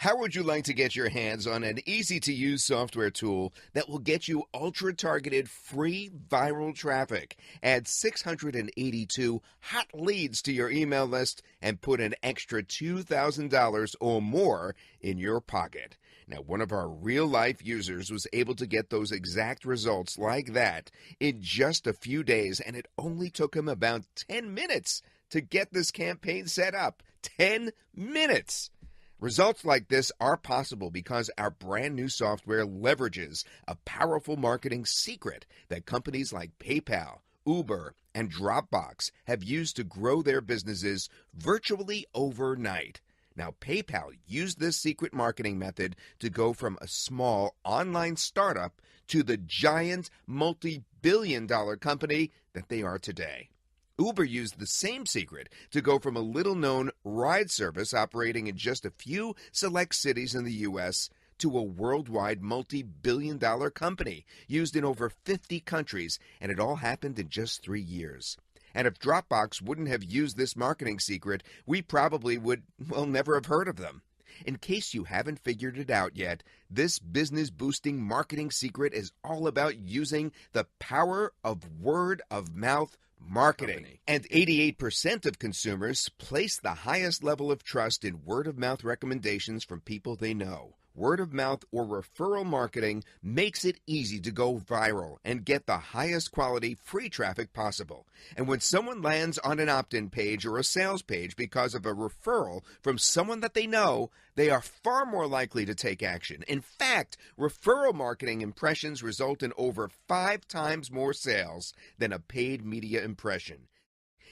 How would you like to get your hands on an easy-to-use software tool that will get you ultra-targeted free viral traffic, add 682 hot leads to your email list, and put an extra $2,000 or more in your pocket? Now, one of our real-life users was able to get those exact results like that in just a few days, and it only took him about 10 minutes to get this campaign set up. 10 minutes! Results like this are possible because our brand new software leverages a powerful marketing secret that companies like PayPal, Uber, and Dropbox have used to grow their businesses virtually overnight. Now, PayPal used this secret marketing method to go from a small online startup to the giant multi-billion-dollar company that they are today. Uber used the same secret to go from a little-known ride service operating in just a few select cities in the U.S. to a worldwide multi-billion-dollar company used in over 50 countries, and it all happened in just 3 years. And if Dropbox wouldn't have used this marketing secret, we probably would, never have heard of them. In case you haven't figured it out yet, this business-boosting marketing secret is all about using the power of word-of-mouth marketing. And 88% of consumers place the highest level of trust in word-of-mouth recommendations from people they know. Word-of-mouth or referral marketing makes it easy to go viral and get the highest quality free traffic possible. And when someone lands on an opt-in page or a sales page because of a referral from someone that they know, they are far more likely to take action. In fact, referral marketing impressions result in over 5 times more sales than a paid media impression.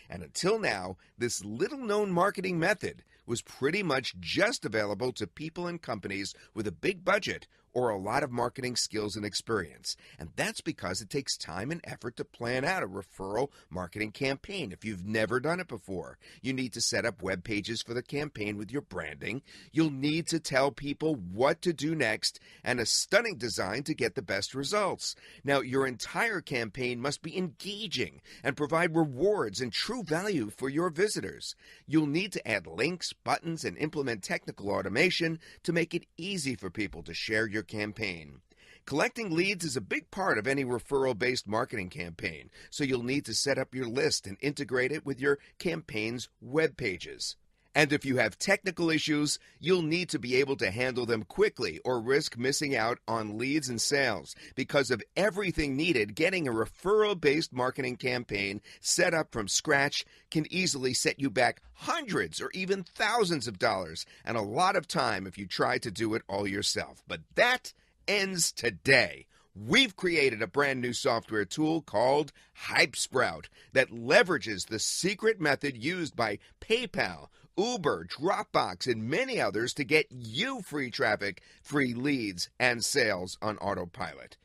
And until now, this little-known marketing method was pretty much just available to people and companies with a big budget or a lot of marketing skills and experience. And that's because it takes time and effort to plan out a referral marketing campaign. If you've never done it before, you need to set up web pages for the campaign with your branding. You'll need to tell people what to do next and a stunning design to get the best results. Now, your entire campaign must be engaging and provide rewards and true value for your visitors. You'll need to add links, buttons, and implement technical automation to make it easy for people to share your campaign. Collecting leads is a big part of any referral-based marketing campaign, so you'll need to set up your list and integrate it with your campaign's web pages. And if you have technical issues, you'll need to be able to handle them quickly or risk missing out on leads and sales. Because of everything needed, getting a referral-based marketing campaign set up from scratch can easily set you back hundreds or even thousands of dollars and a lot of time if you try to do it all yourself. But that ends today. We've created a brand new software tool called HypeSprout that leverages the secret method used by PayPal, Uber, Dropbox, and many others to get you free traffic, free leads, and sales on autopilot.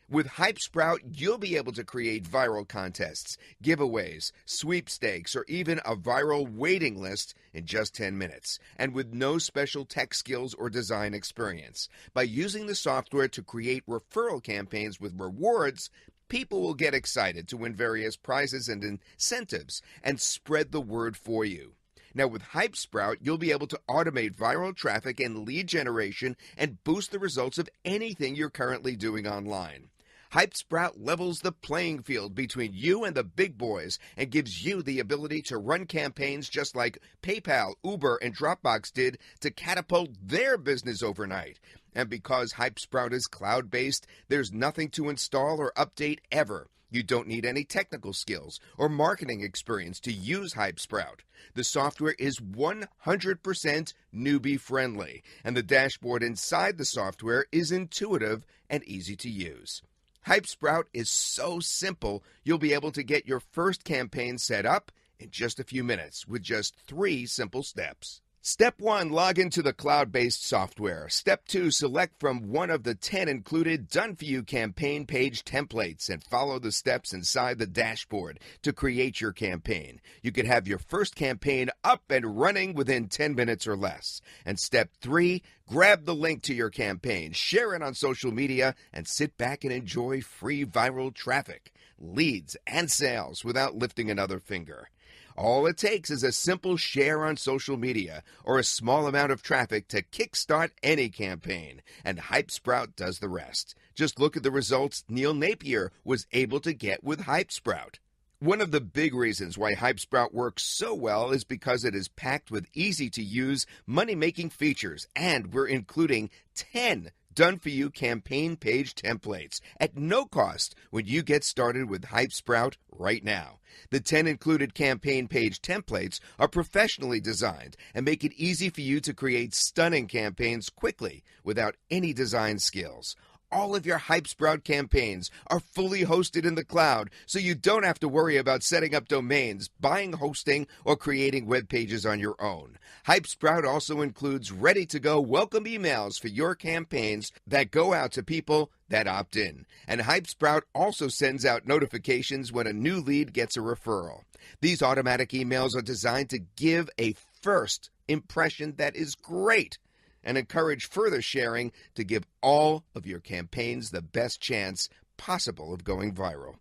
With HypeSprout, you'll be able to create viral contests, giveaways, sweepstakes, or even a viral waiting list in just 10 minutes, and with no special tech skills or design experience. By using the software to create referral campaigns with rewards, people will get excited to win various prizes and incentives and spread the word for you. Now, with HypeSprout, you'll be able to automate viral traffic and lead generation and boost the results of anything you're currently doing online. HypeSprout levels the playing field between you and the big boys and gives you the ability to run campaigns just like PayPal, Uber, and Dropbox did to catapult their business overnight. And because HypeSprout is cloud-based, there's nothing to install or update ever. You don't need any technical skills or marketing experience to use HypeSprout. The software is 100% newbie-friendly, and the dashboard inside the software is intuitive and easy to use. HypeSprout is so simple, you'll be able to get your first campaign set up in just a few minutes with just 3 simple steps. Step 1, log into the cloud-based software. Step 2, select from one of the 10 included done-for-you campaign page templates and follow the steps inside the dashboard to create your campaign. You could have your first campaign up and running within 10 minutes or less. And step 3, grab the link to your campaign, share it on social media, and sit back and enjoy free viral traffic, leads, and sales without lifting another finger. All it takes is a simple share on social media or a small amount of traffic to kickstart any campaign, and HypeSprout does the rest. Just look at the results Neil Napier was able to get with HypeSprout. One of the big reasons why HypeSprout works so well is because it is packed with easy-to-use, money-making features, and we're including 10 done-for-you campaign page templates at no cost when you get started with HypeSprout right now. The 10 included campaign page templates are professionally designed and make it easy for you to create stunning campaigns quickly without any design skills. All of your HypeSprout campaigns are fully hosted in the cloud, so you don't have to worry about setting up domains, buying hosting, or creating web pages on your own. HypeSprout also includes ready-to-go welcome emails for your campaigns that go out to people that opt in. And HypeSprout also sends out notifications when a new lead gets a referral. These automatic emails are designed to give a first impression that is great and encourage further sharing to give all of your campaigns the best chance possible of going viral.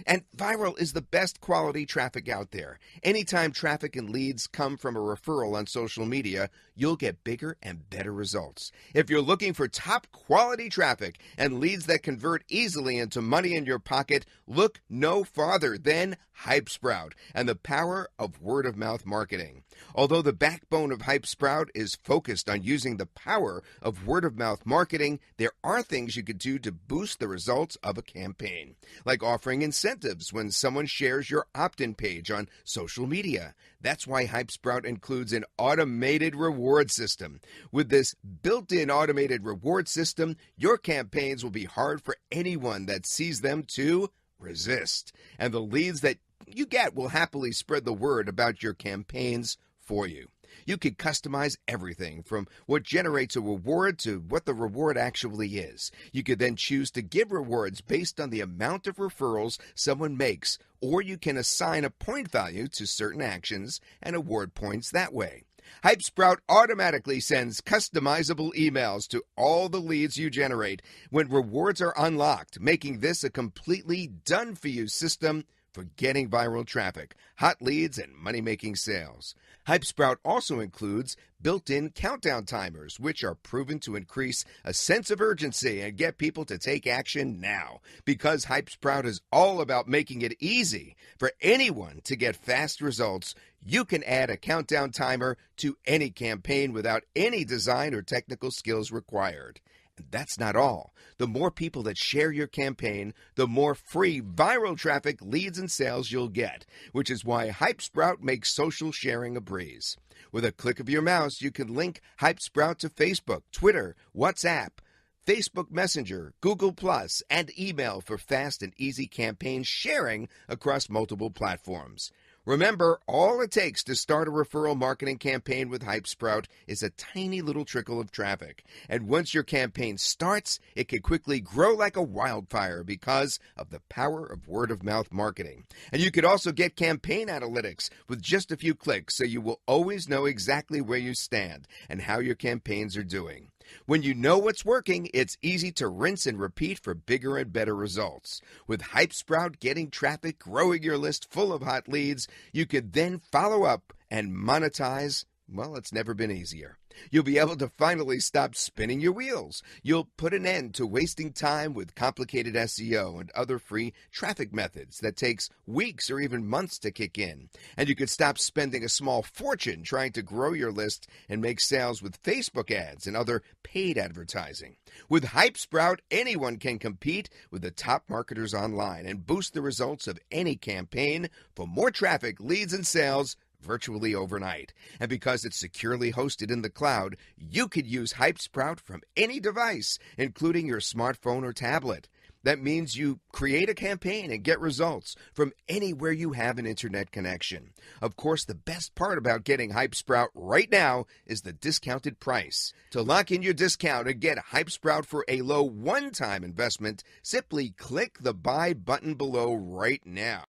And viral is the best quality traffic out there. Anytime traffic and leads come from a referral on social media, you'll get bigger and better results. If you're looking for top quality traffic and leads that convert easily into money in your pocket, look no farther than HypeSprout and the power of word-of-mouth marketing. Although the backbone of HypeSprout is focused on using the power of word-of-mouth marketing, there are things you could do to boost the results of a campaign, like offering incentives when someone shares your opt-in page on social media. That's why HypeSprout includes an automated reward system. With this built-in automated reward system, your campaigns will be hard for anyone that sees them to resist. And the leads that you get will happily spread the word about your campaigns for you. You can customize everything from what generates a reward to what the reward actually is. You could then choose to give rewards based on the amount of referrals someone makes, or you can assign a point value to certain actions and award points that way. HypeSprout automatically sends customizable emails to all the leads you generate when rewards are unlocked, making this a completely done-for-you system for getting viral traffic, hot leads, and money-making sales. HypeSprout also includes built-in countdown timers, which are proven to increase a sense of urgency and get people to take action now. Because HypeSprout is all about making it easy for anyone to get fast results, you can add a countdown timer to any campaign without any design or technical skills required. And that's not all. The more people that share your campaign, the more free viral traffic, leads, and sales you'll get, which is why HypeSprout makes social sharing a breeze. With a click of your mouse, you can link HypeSprout to Facebook, Twitter, WhatsApp, Facebook Messenger, Google+, and email for fast and easy campaign sharing across multiple platforms. Remember, all it takes to start a referral marketing campaign with HypeSprout is a tiny little trickle of traffic. And once your campaign starts, it can quickly grow like a wildfire because of the power of word-of-mouth marketing. And you could also get campaign analytics with just a few clicks, so you will always know exactly where you stand and how your campaigns are doing. When you know what's working, it's easy to rinse and repeat for bigger and better results. With HypeSprout getting traffic, growing your list full of hot leads, you could then follow up and monetize. Well, it's never been easier. You'll be able to finally stop spinning your wheels. You'll put an end to wasting time with complicated SEO and other free traffic methods that takes weeks or even months to kick in. And you could stop spending a small fortune trying to grow your list and make sales with Facebook ads and other paid advertising. With HypeSprout, anyone can compete with the top marketers online and boost the results of any campaign for more traffic, leads, and sales virtually overnight. And because it's securely hosted in the cloud, you could use HypeSprout from any device, including your smartphone or tablet. That means you create a campaign and get results from anywhere you have an internet connection. Of course, the best part about getting HypeSprout right now is the discounted price. To lock in your discount and get HypeSprout for a low one-time investment, simply click the buy button below right now.